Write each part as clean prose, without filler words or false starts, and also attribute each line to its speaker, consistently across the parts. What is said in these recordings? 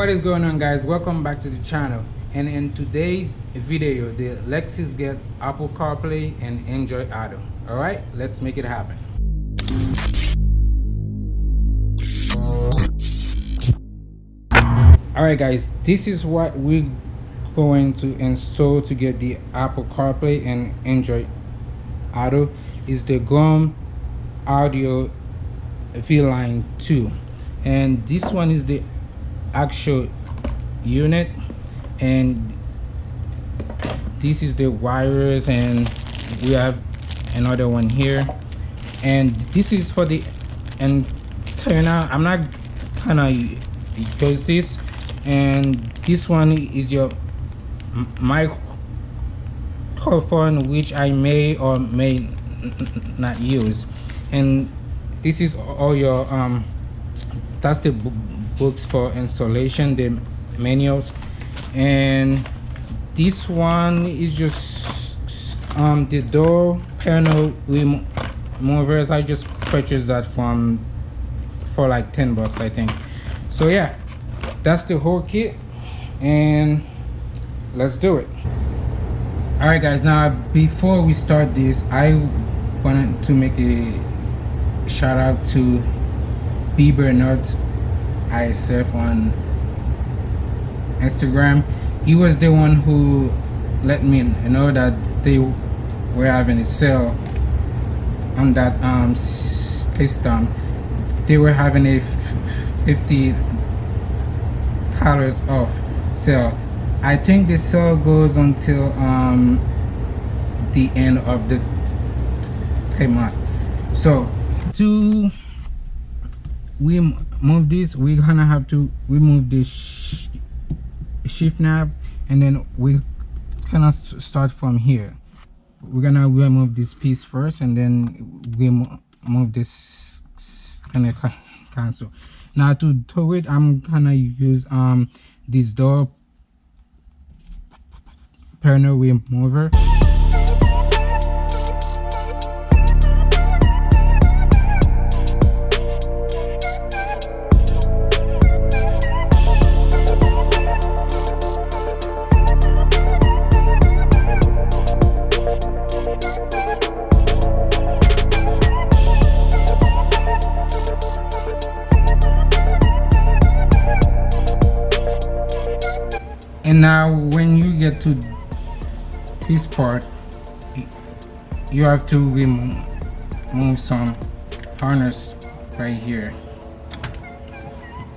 Speaker 1: What is going on, guys? Welcome back to the channel. And in today's video, the Lexus get Apple CarPlay and Android Auto. All right, let's make it happen. All right, guys, this is what we're going to install to get the Apple CarPlay and Android Auto. Is the Grom VLine 2, and this one is the actual unit, and this is the wires, and we have another one here, and this is for the antenna. I'm not gonna use this, and this one is your microphone, which I may or may not use, and this is all your that's the books for installation, the manuals, and this one is just the door panel removers. I just purchased that for like 10 bucks, I think. So yeah, that's the whole kit, and let's do it. All right, guys, now before we start this, I wanted to make a shout out to Mirrorless ISF on Instagram. He was the one who let me know that they were having a sale on that system. They were having a $50 off sale. I think the sale goes until the end of the month. So to remove this, we're gonna have to remove the shift knob, and then we gonna start from here. We're gonna remove this piece first, and then remove this kind of console. Now to do it, I'm gonna use this door panel remover. And now when you get to this part, you have to remove some harness right here,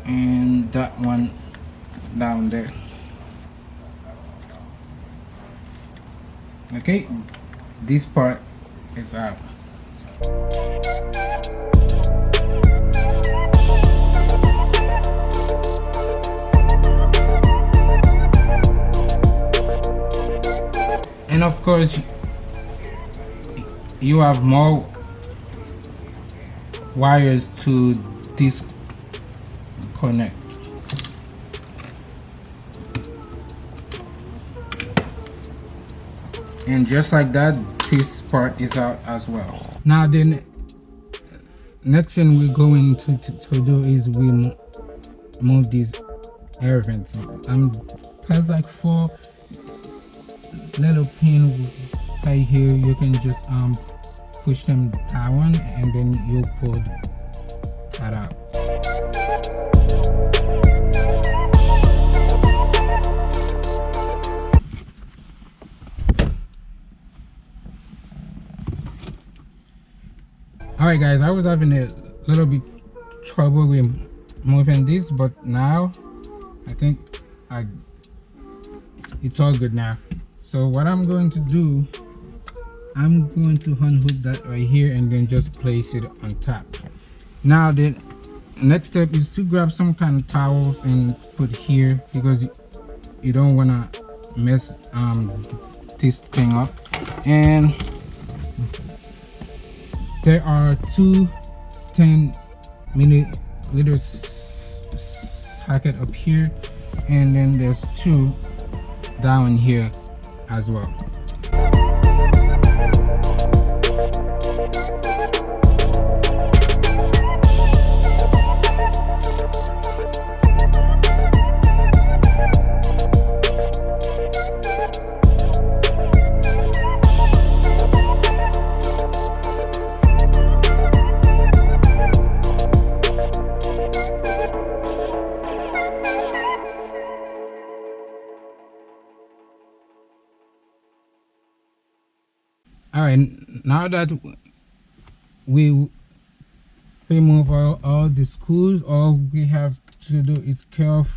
Speaker 1: and that one down there. Okay, this part is out. And of course, you have more wires to disconnect. And just like that, this part is out as well. Now the next thing we're going to do is remove these air vents. There's like 4 little pin right here. You can just push them down, and then you pull that out. All right, guys, I was having a little bit trouble with moving this, but now I think it's all good now. So what I'm going to do, I'm going to unhook that right here and then just place it on top. Now the next step is to grab some kind of towels and put here, because you don't want to mess this thing up. And there are 2 10ml socket up here, and then there's 2 down here as well. right, now that we remove all the screws, all we have to do is carefully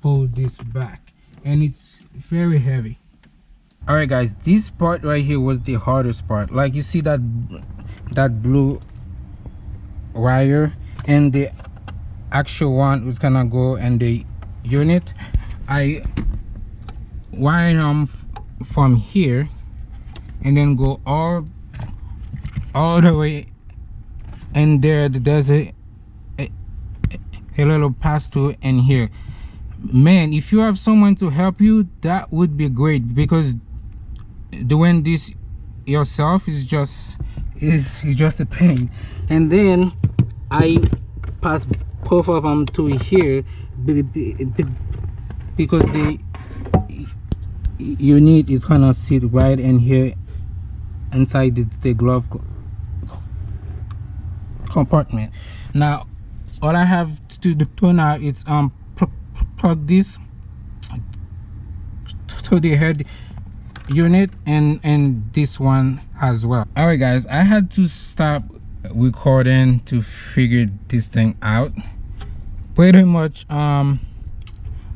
Speaker 1: pull this back, and it's very heavy. All right guys, this part right here was the hardest part. Like, you see that blue wire, and the actual one was gonna go in the unit. I wire them from here and then go all the way, and there's a little pass through in here. Man, if you have someone to help you, that would be great, because doing this yourself is just a pain. And then I pass both of them to here because the unit is gonna sit right in here inside the glove compartment. Now all I have to do now is plug this to the head unit and this one as well. All right guys, I had to stop recording to figure this thing out. Pretty much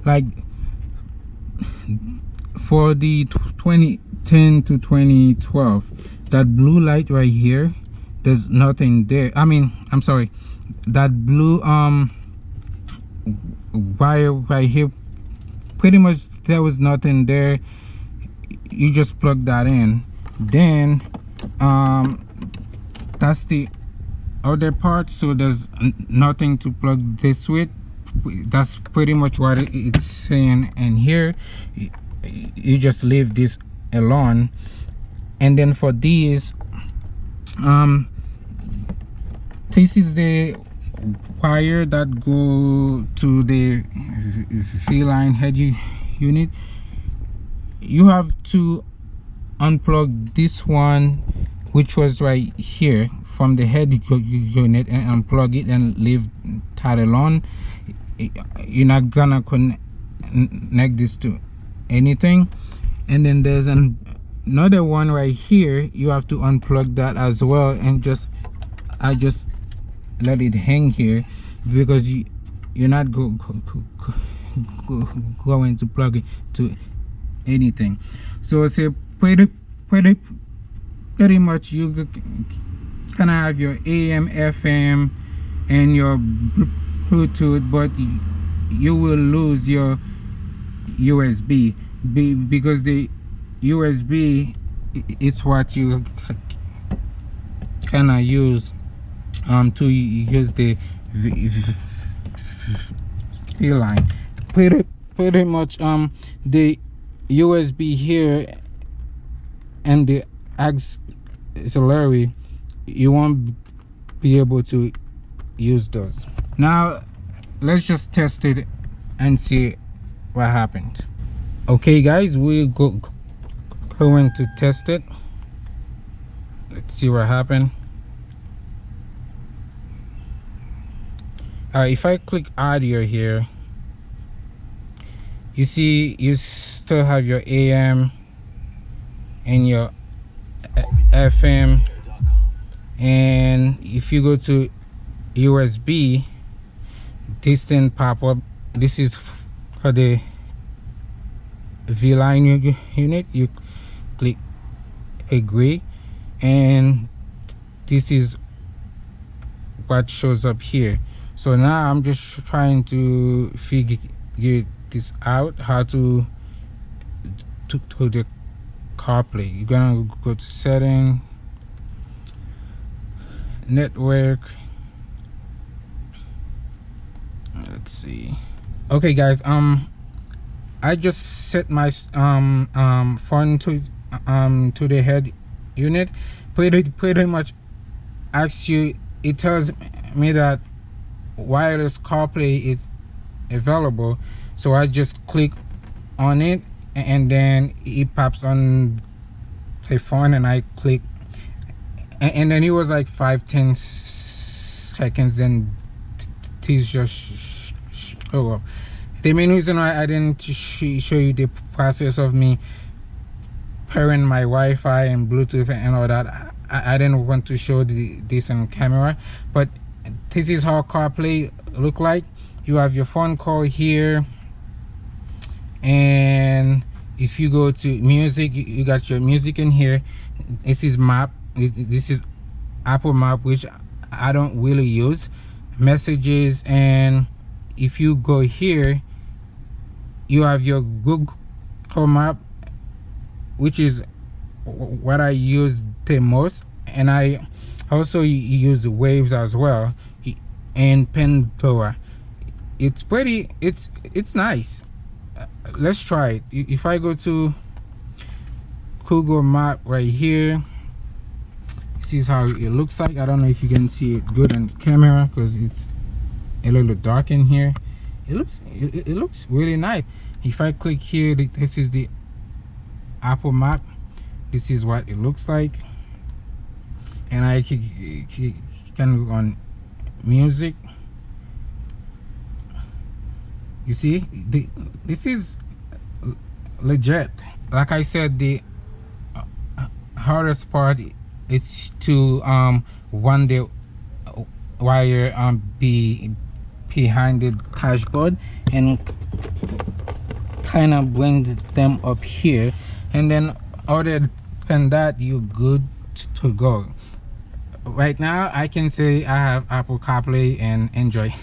Speaker 1: like for the 2010 to 2012, that blue light right here, there's nothing there. I'm sorry, that blue wire right here, pretty much there was nothing there. You just plug that in. Then that's the other part, so there's nothing to plug this with. That's pretty much what it's saying. And here you just leave this alone. And then for these, this is the wire that go to the V-line head unit. You have to unplug this one, which was right here, from the head unit, and unplug it and leave that alone. You're not gonna connect this to anything. And then there's another one right here. You have to unplug that as well, and I just let it hang here, because you're not going to plug it to anything. So it's a pretty much you can have your AM, FM, and your Bluetooth, but you will lose your USB because the USB, it's what you cannot use to use the V-line. Pretty much the USB here and the auxiliary, you won't be able to use those. Now let's just test it and see what happened. Okay guys, we're going to test it. Let's see what happened. If I click audio here, you see you still have your AM and your FM, and if you go to USB, this thing pop up. This is for the V-line unit. You click agree, and this is what shows up here. So now I'm just trying to figure this out, how to the CarPlay. You're gonna go to setting, network. Let's see. Okay guys, I just set my phone to the head unit. Pretty much asks you, it tells me that wireless CarPlay is available, so I just click on it, and then it pops on the phone, and I click, and then it was like 5-10 seconds, and these just show up. The main reason why I didn't show you the process of me pairing my Wi-Fi and Bluetooth and all that. I didn't want to show this on camera, but this is how CarPlay look like. You have your phone call here, and if you go to music, you got your music in here. This is map. This is Apple Map, which I don't really use. Messages, and if you go here, you have your Google Map, which is what I use the most, and I also use Waves as well, and Pandora. It's pretty, it's nice. Let's try it. If I go to Google Map right here, this is how it looks like. I don't know if you can see it good on the camera because it's a little dark in here. It looks really nice. If I click here, this is the Apple Map. This is what it looks like, and I can go on music. You see, this is legit. Like I said, the hardest part is to run the wire be behind the dashboard and kind of brings them up here, and then other than that, you're good to go. Right now I can say I have Apple CarPlay and Android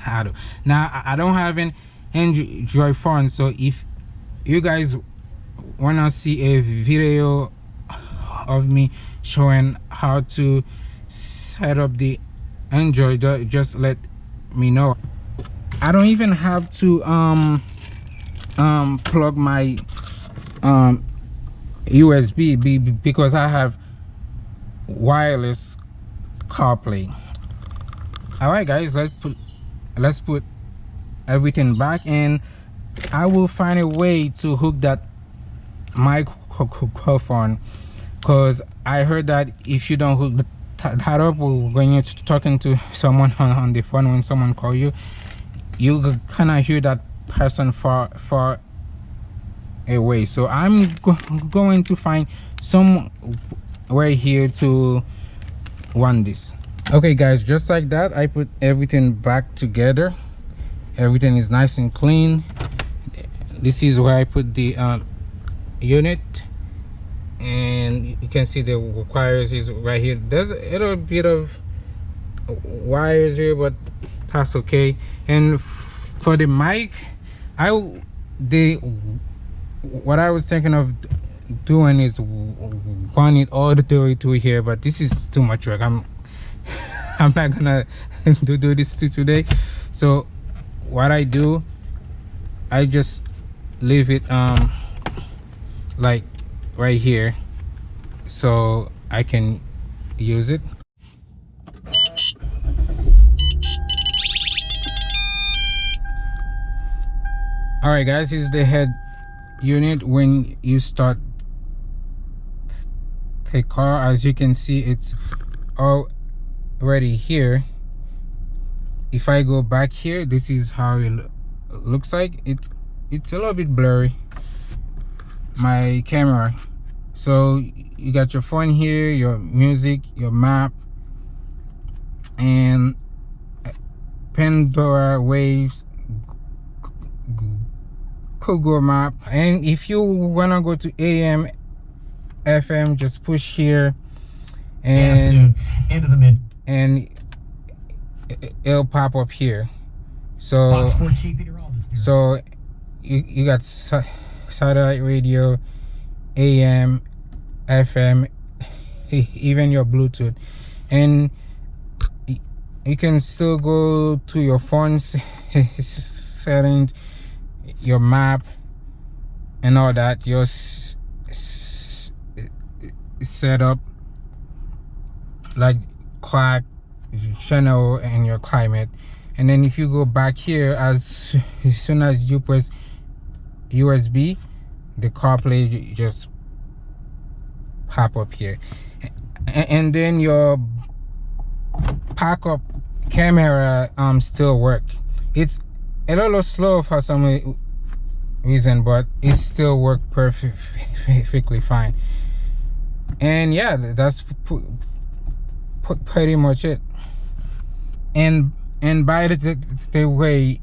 Speaker 1: Auto. Now I don't have an Android phone, so if you guys wanna see a video of me showing how to set up the Android, just let me know. I don't even have to plug my USB because I have wireless CarPlay. All right guys, let's put everything back, and I will find a way to hook that microphone, because I heard that if you don't hook that up when you're talking to someone on the phone, when someone call you kind of hear that person far away. So I'm going to find some way here to run this. Okay guys, just like that, I put everything back together. Everything is nice and clean. This is where I put the unit, and you can see the wires is right here. There's a little bit of wires here, but that's okay. And for the mic, what I was thinking of doing is run it all the way to here, but this is too much work. I'm not gonna do this today. So what I do, I just leave it like right here so I can use it. All right guys, here's the head unit. When you start the car, as you can see, it's already here. If I go back here, this is how it looks like. It's a little bit blurry, my camera. So you got your phone here, your music, your map, and Pandora, Waves, Google Map. And if you wanna go to AM, FM, just push here, and
Speaker 2: into the mid,
Speaker 1: and it'll pop up here. So you got satellite radio, AM, FM, even your Bluetooth, and you can still go to your phone's settings, your map, and all that. Your setup, like clock, channel, and your climate. And then if you go back here, as soon as you press USB, the CarPlay just pop up here, and then your backup camera still work. It's a little slow for some reason, but it still worked perfectly fine. And yeah, that's pretty much it. And by the way,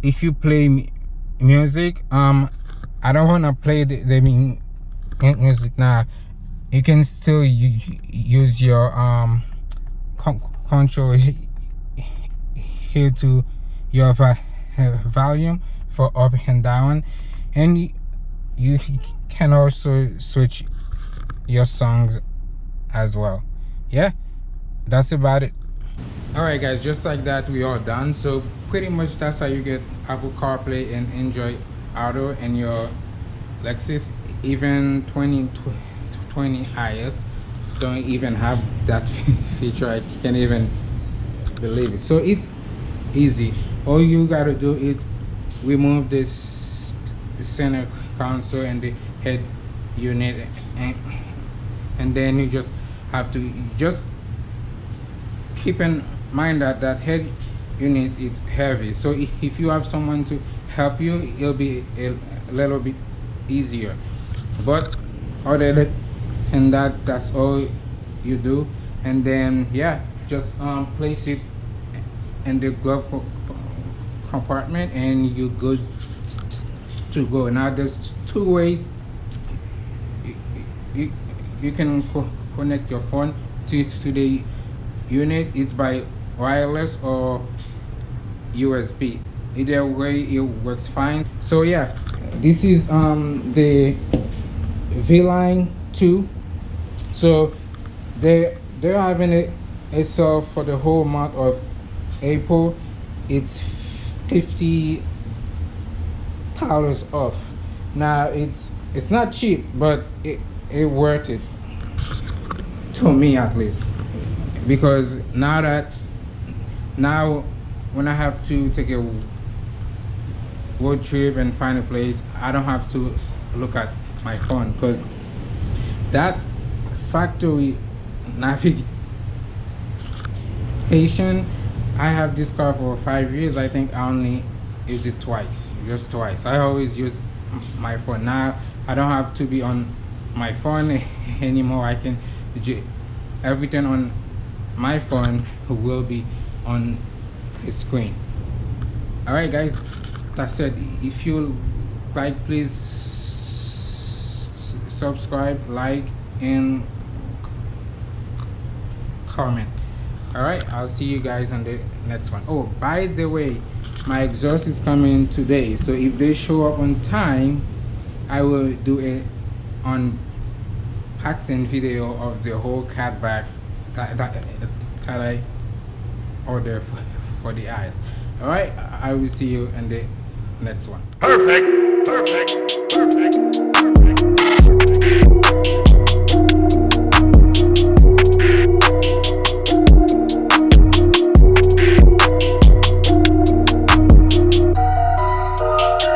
Speaker 1: if you play music, I don't want to play the music now. You can still use your control here to your volume for up and down, and you can also switch your songs as well. Yeah, that's about it. All right guys, just like that we are done. So pretty much that's how you get Apple CarPlay and Android Auto in your Lexus. Even 2020 IS don't even have that feature. I can't even believe it. So it's easy. All you gotta do is remove this center console and the head unit, and then you just have to just keep in mind that that head unit is heavy. So if you have someone to help you, it'll be a little bit easier. But other than that, that's all you do. And then yeah, just place it in the glove compartment and you're good to go. Now there's two ways you can connect your phone to the unit. It's by wireless or USB. Either way it works fine. So yeah, this is the VLine 2. So they're having a sale for the whole month of April. It's $50 off. Now it's not cheap, but it worth it to me at least, because now when I have to take a road trip and find a place, I don't have to look at my phone, because that factory navigation, I have this car for 5 years. I think I only use it just twice. I always use my phone. Now I don't have to be on my phone anymore. I can everything on my phone will be on the screen. All right guys, that's it. If you like, please subscribe, like, and comment. All right, I'll see you guys on the next one. Oh, by the way, my exhaust is coming today, so if they show up on time, I will do a unboxing video of the whole cat bag that I ordered for the eyes. All right, I will see you in the next one.
Speaker 2: Perfect.